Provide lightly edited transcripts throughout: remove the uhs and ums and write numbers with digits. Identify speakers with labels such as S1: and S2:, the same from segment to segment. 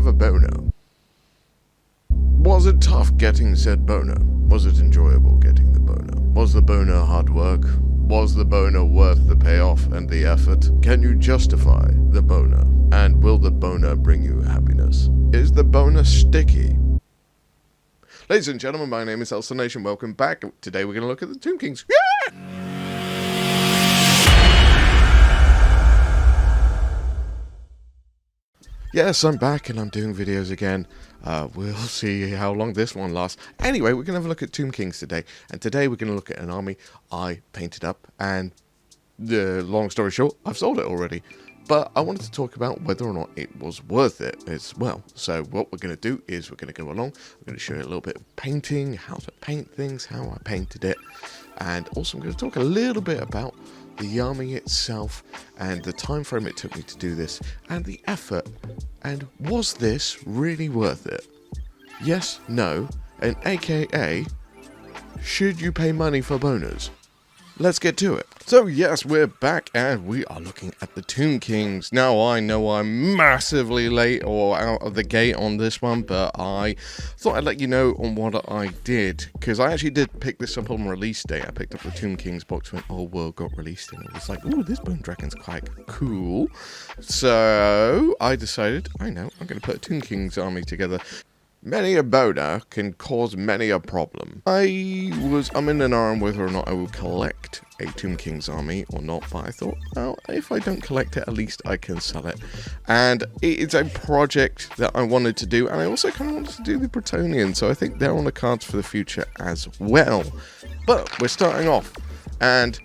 S1: have a boner? Was it tough getting said boner? Was it enjoyable getting the boner? Was the boner hard work? Was the boner worth the payoff and the effort? Can you justify the boner? And will the boner bring you happiness? Is the boner sticky? Ladies and gentlemen, my name is Elsa Nation. Welcome back. Today we're going to look at the Tomb Kings. Yeah! Yes, I'm back and I'm doing videos again. We'll see how long this one lasts. Anyway, we're going to have a look at Tomb Kings today. And today we're going to look at an army I painted up. And long story short, I've sold it already. But I wanted to talk about whether or not it was worth it as well. So what we're going to do is we're going to go along. I'm going to show you a little bit of painting, how to paint things, how I painted it. And also I'm going to talk a little bit about the army itself and the time frame it took me to do this and the effort. And was this really worth it? Yes, no, and aka, should you pay money for boners? Let's get to it. So yes, we're back and we are looking at the Tomb Kings. Now I know I'm massively late or out of the gate on this one, but I thought I'd let you know on what I did. Because I actually did pick this up on release day. I picked up the Tomb Kings box when Old World got released and it was like, ooh, this Bone Dragon's quite cool. So I decided, I'm going to put a Tomb Kings army together. Many a boner can cause many a problem. I'm in an iron whether or not I will collect a Tomb Kings army or not, but I thought, well, if I don't collect it, at least I can sell it. And it's a project that I wanted to do, and I also kind of wanted to do the Bretonian, so I think they're on the cards for the future as well. But we're starting off, and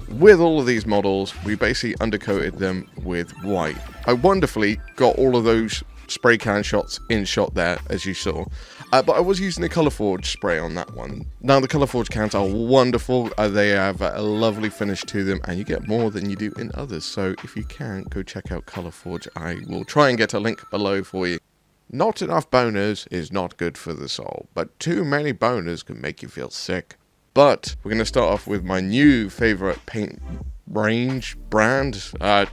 S1: with all of these models, we basically undercoated them with white. I wonderfully got all of those spray can shots in shot there, as you saw. But I was using the Colourforge spray on that one. Now, the Colourforge cans are wonderful. They have a lovely finish to them, and you get more than you do in others. So if you can, go check out Colourforge. I will try and get a link below for you. Not enough boners is not good for the soul, but too many boners can make you feel sick. But we're going to start off with my new favourite paint brand,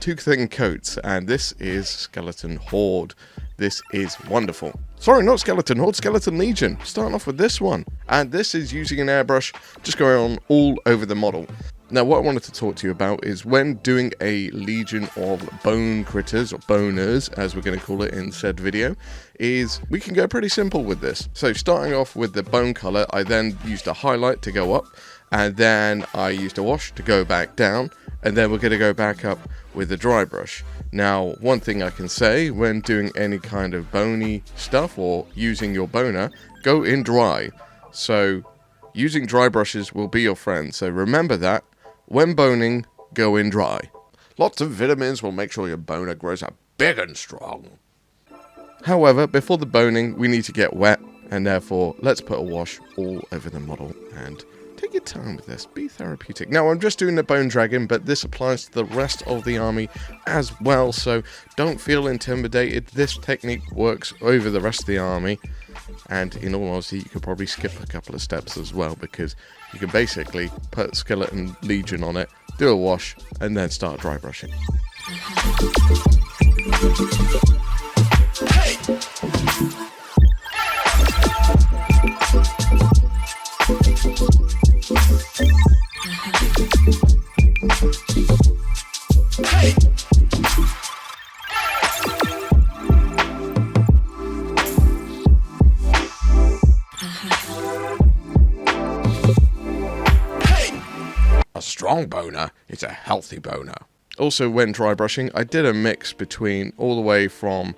S1: Two Thin Coats, and this is Skeleton Horde. This is wonderful. Sorry, not Skeleton Horde, Skeleton Legion. Starting off with this one. And this is using an airbrush, just going on all over the model. Now, what I wanted to talk to you about is when doing a legion of bone critters, or boners, as we're going to call it in said video, is we can go pretty simple with this. So starting off with the bone color, I then used a highlight to go up, and then I used a wash to go back down, and then we're going to go back up with the dry brush. Now, one thing I can say when doing any kind of bony stuff or using your boner, go in dry. So using dry brushes will be your friend. So remember that. When boning, go in dry. Lots of vitamins will make sure your boner grows up big and strong. However, before the boning, we need to get wet, and therefore, let's put a wash all over the model and take your time with this. Be therapeutic. Now, I'm just doing the Bone Dragon, but this applies to the rest of the army as well, so don't feel intimidated. This technique works over the rest of the army, and in all honesty, you could probably skip a couple of steps as well, because you can basically put Skeleton Legion on it, do a wash, and then start dry brushing. Hey! A strong boner is a healthy boner. Also, when dry brushing, I did a mix between all the way from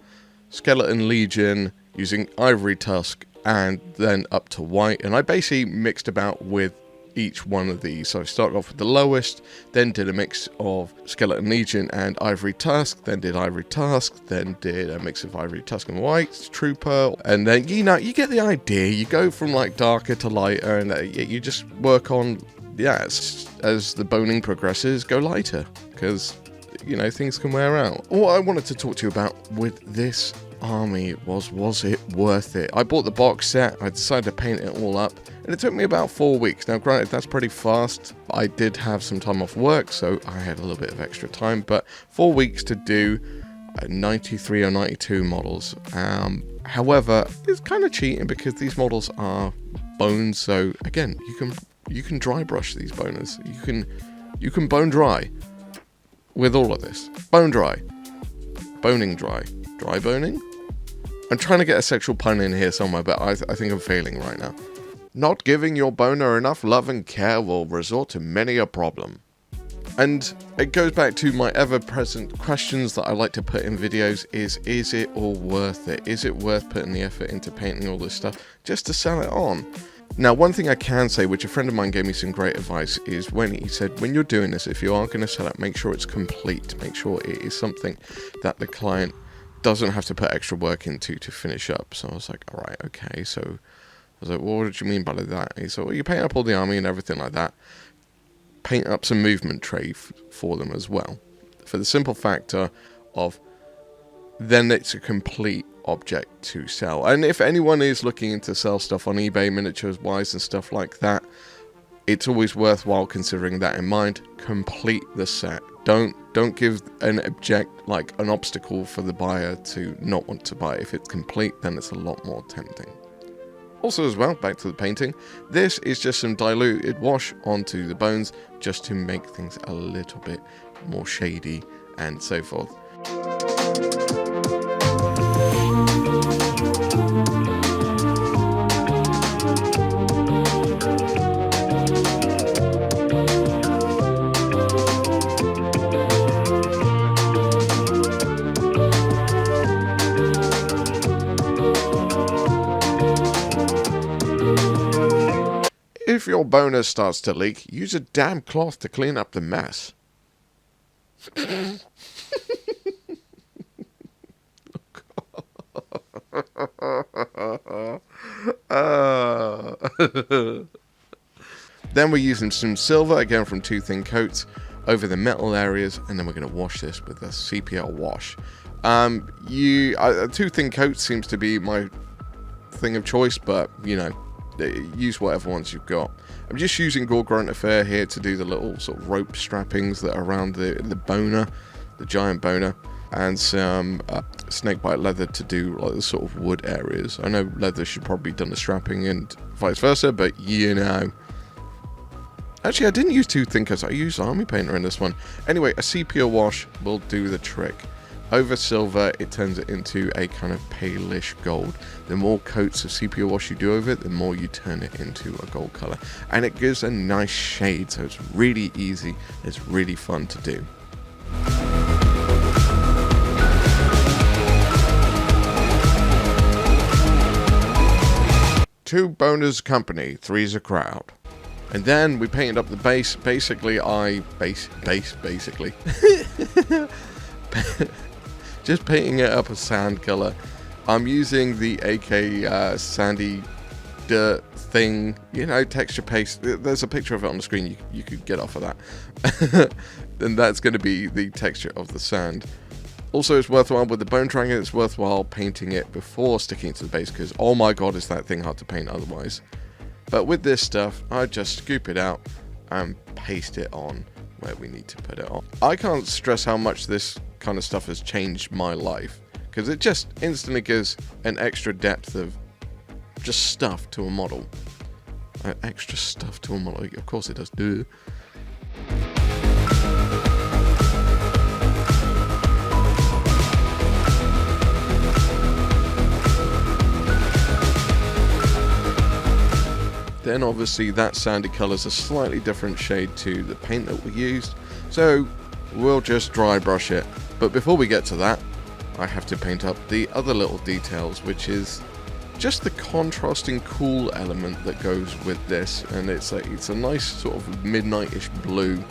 S1: Skeleton Legion using Ivory Tusk and then up to white, and I basically mixed about with each one of these. So I started off with the lowest, then did a mix of Skeleton Legion and Ivory Tusk, then did Ivory Tusk, then did a mix of Ivory Tusk and White, Trooper, and then, you know, you get the idea. You go from like darker to lighter, and you just work on, as the boning progresses, go lighter, because, you know, things can wear out. What I wanted to talk to you about with this army was it worth it? I bought the box set, I decided to paint it all up, and it took me about 4 weeks. Now granted, that's pretty fast. I did have some time off work, so I had a little bit of extra time, but 4 weeks to do 93 or 92 models. However, it's kind of cheating because these models are bones. So again, you can dry brush these boners. You can bone dry with all of this. Bone dry, boning dry, dry boning. I'm trying to get a sexual pun in here somewhere, but I think I'm failing right now. Not giving your boner enough love and care will resort to many a problem. And it goes back to my ever-present questions that I like to put in videos is it all worth it? Is it worth putting the effort into painting all this stuff just to sell it on? Now, one thing I can say, which a friend of mine gave me some great advice, is when he said, when you're doing this, if you are going to sell it, make sure it's complete. Make sure it is something that the client doesn't have to put extra work into to finish up. So I was like, all right, okay. So I was like, well, what did you mean by that? And he said, well, you paint up all the army and everything like that. Paint up some movement tray for them as well, for the simple factor of then it's a complete object to sell. And if anyone is looking to sell stuff on eBay, miniatures wise and stuff like that, it's always worthwhile considering that in mind. Complete the set. Don't give an obstacle for the buyer to not want to buy. If it's complete, then it's a lot more tempting. Also as well, back to the painting, this is just some diluted wash onto the bones just to make things a little bit more shady and so forth. If your boner starts to leak, use a damp cloth to clean up the mess. Then we're using some silver, again from Two Thin Coats, over the metal areas, and then we're going to wash this with a sepia wash. Two Thin Coats seems to be my thing of choice, but, you know, use whatever ones you've got. I'm just using Gore Grunt Affair here to do the little sort of rope strappings that are around the boner, the giant boner, and some snakebite leather to do like the sort of wood areas. I know leather should probably be done the strapping and vice versa, but you know. Actually, I didn't use Two Thin Coats, I used Army Painter in this one. Anyway, a sepia wash will do the trick. Over silver, it turns it into a kind of palish gold. The more coats of sepia wash you do over it, the more you turn it into a gold color. And it gives a nice shade, so it's really easy, it's really fun to do. Two boners company, three's a crowd. And then we painted up the base. Basically, basically. Just painting it up a sand color. I'm using the AK sandy dirt thing, you know, texture paste. There's a picture of it on the screen. You could get off of that. And that's going to be the texture of the sand. Also, it's worthwhile with the bone triangle. It's worthwhile painting it before sticking it to the base because, oh my god, is that thing hard to paint otherwise. But with this stuff, I just scoop it out and paste it on where we need to put it on. I can't stress how much this kind of stuff has changed my life because it just instantly gives an extra depth of just stuff to a model. Extra stuff to a model, of course it does. Duh. Then obviously that sandy colour is a slightly different shade to the paint that we used, so we'll just dry brush it. But before we get to that, I have to paint up the other little details, which is just the contrasting cool element that goes with this, and it's a nice sort of midnight-ish blue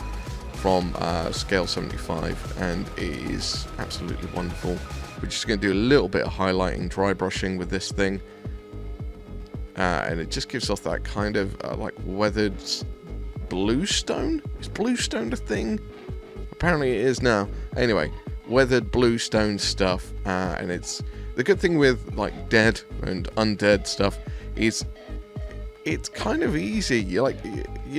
S1: from scale 75, and it is absolutely wonderful. We're just going to do a little bit of highlighting, dry brushing with this thing. And it just gives off that kind of like weathered bluestone. Is bluestone a thing? Apparently it is now. Anyway, weathered bluestone stuff, and it's the good thing with like dead and undead stuff is it's kind of easy. You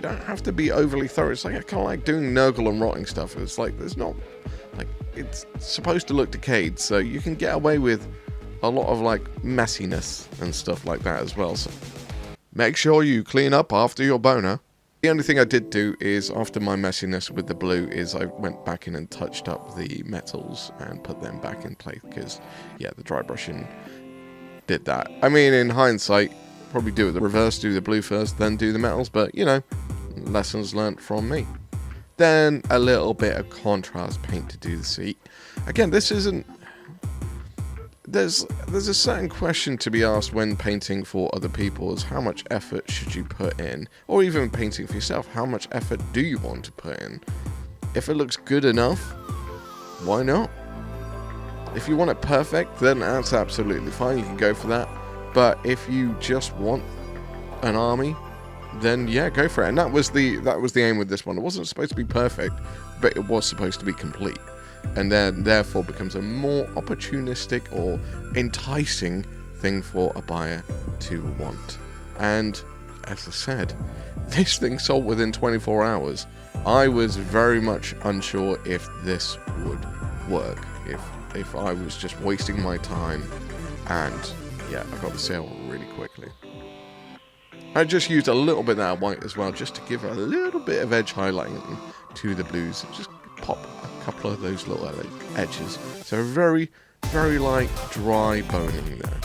S1: don't have to be overly thorough. It's like kind of like doing Nurgle and rotting stuff. It's like there's not like it's supposed to look decayed, so you can get away with a lot of like messiness and stuff like that as well. So make sure you clean up after your boner. The only thing I did do is, after my messiness with the blue, is I went back in and touched up the metals and put them back in place, because yeah, the dry brushing did that. I mean, in hindsight, probably do it the reverse, do the blue first, then do the metals, but you know, lessons learnt from me. Then a little bit of contrast paint to do the seat. Again, this isn't... There's a certain question to be asked when painting for other people, is how much effort should you put in? Or even painting for yourself, how much effort do you want to put in? If it looks good enough, why not? If you want it perfect, then that's absolutely fine, you can go for that. But if you just want an army, then yeah, go for it. And that was the aim with this one. It wasn't supposed to be perfect, but it was supposed to be complete. And then therefore becomes a more opportunistic or enticing thing for a buyer to want. And as I said, this thing sold within 24 hours. I was very much unsure if this would work, if I was just wasting my time. And yeah, I got the sale really quickly. I just used a little bit of that white as well, just to give a little bit of edge highlighting to the blues. Just pop a couple of those little edges. So very, very light, dry boning there.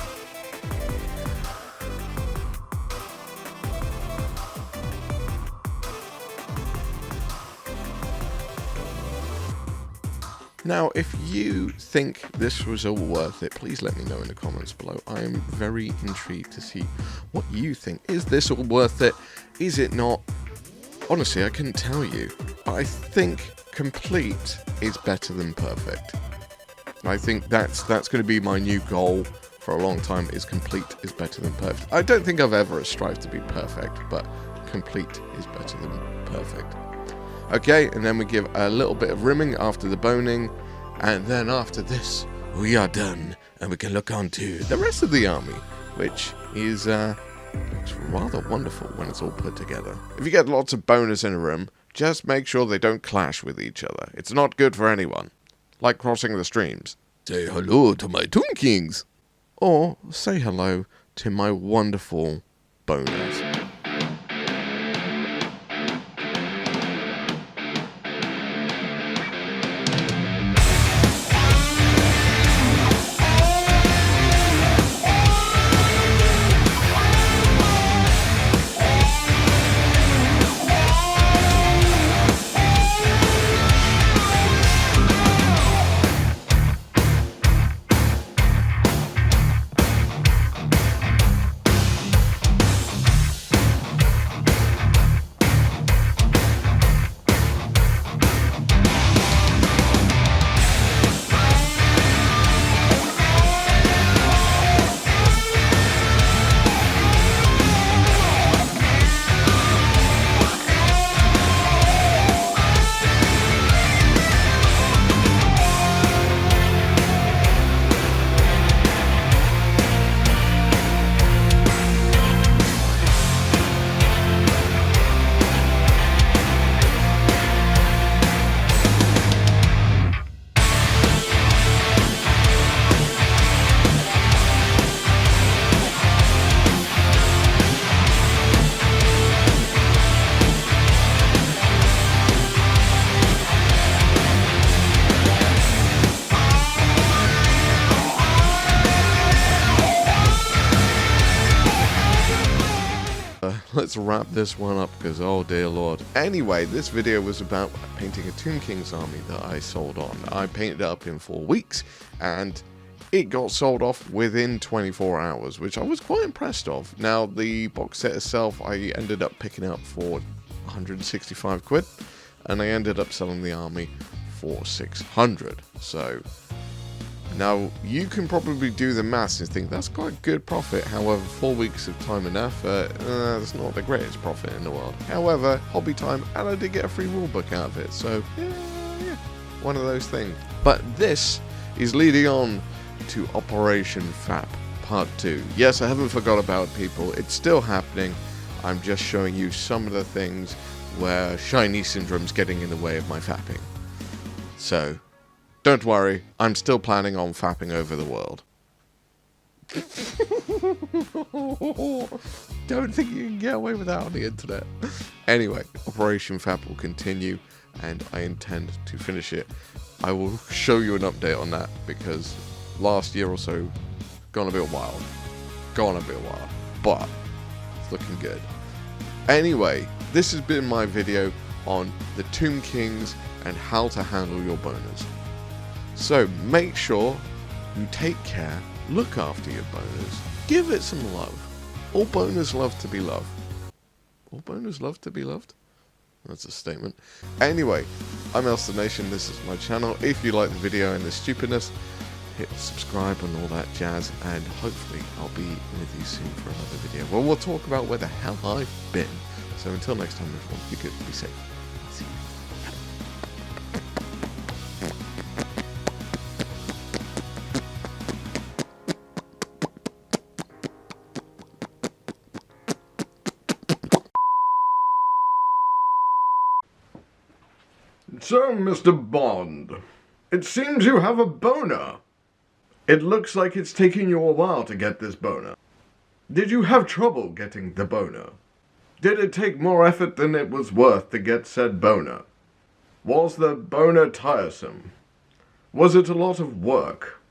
S1: Now, if you think this was all worth it, please let me know in the comments below. I am very intrigued to see what you think. Is this all worth it? Is it not? Honestly, I couldn't tell you. I think complete is better than perfect. I think that's going to be my new goal for a long time, is complete is better than perfect. I don't think I've ever strived to be perfect, but complete is better than perfect. Okay, and then we give a little bit of rimming after the boning, and then after this, we are done, and we can look on to the rest of the army, which is looks rather wonderful when it's all put together. If you get lots of boners in a room, just make sure they don't clash with each other. It's not good for anyone. Like crossing the streams. Say hello to my Toon Kings! Or say hello to my wonderful boners. Let's wrap this one up, because oh dear lord. Anyway, this video was about painting a Toon Kings army that I sold on. I painted it up in 4 weeks, and it got sold off within 24 hours, which I was quite impressed of. Now, the box set itself, I ended up picking up for 165 quid, and I ended up selling the army for 600. So now you can probably do the maths and think that's quite good profit. However, 4 weeks of time and effort, that's not the greatest profit in the world. However, hobby time, and I did get a free rulebook out of it, so yeah, one of those things. But this is leading on to Operation FAP Part 2. Yes, I haven't forgot about it, people. It's still happening. I'm just showing you some of the things where shiny syndrome's getting in the way of my fapping. So Don't worry, I'm still planning on fapping over the world. Don't think you can get away with that on the internet. Anyway, Operation Fap will continue, and I intend to finish it. I will show you an update on that, because last year or so, gone a bit wild. But it's looking good. Anyway, this has been my video on the Tomb Kings and how to handle your boners. So make sure you take care, look after your boners, give it some love. All boners love to be loved. All boners love to be loved? That's a statement. Anyway, I'm Nation. This is my channel. If you like the video and the stupidness, hit subscribe and all that jazz, and hopefully I'll be with you soon for another video where we'll talk about where the hell I've been. So until next time, everyone, be good, be safe. I'll see you.
S2: So, Mr. Bond, it seems you have a boner. It looks like it's taking you a while to get this boner. Did you have trouble getting the boner? Did it take more effort than it was worth to get said boner? Was the boner tiresome? Was it a lot of work?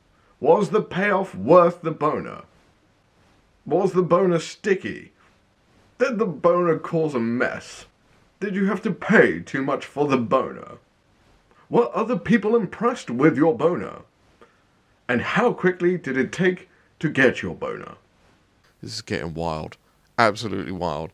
S2: Was the payoff worth the boner? Was the boner sticky? Did the boner cause a mess? Did you have to pay too much for the boner? Were other people impressed with your boner? And how quickly did it take to get your boner?
S1: This is getting wild. Absolutely wild.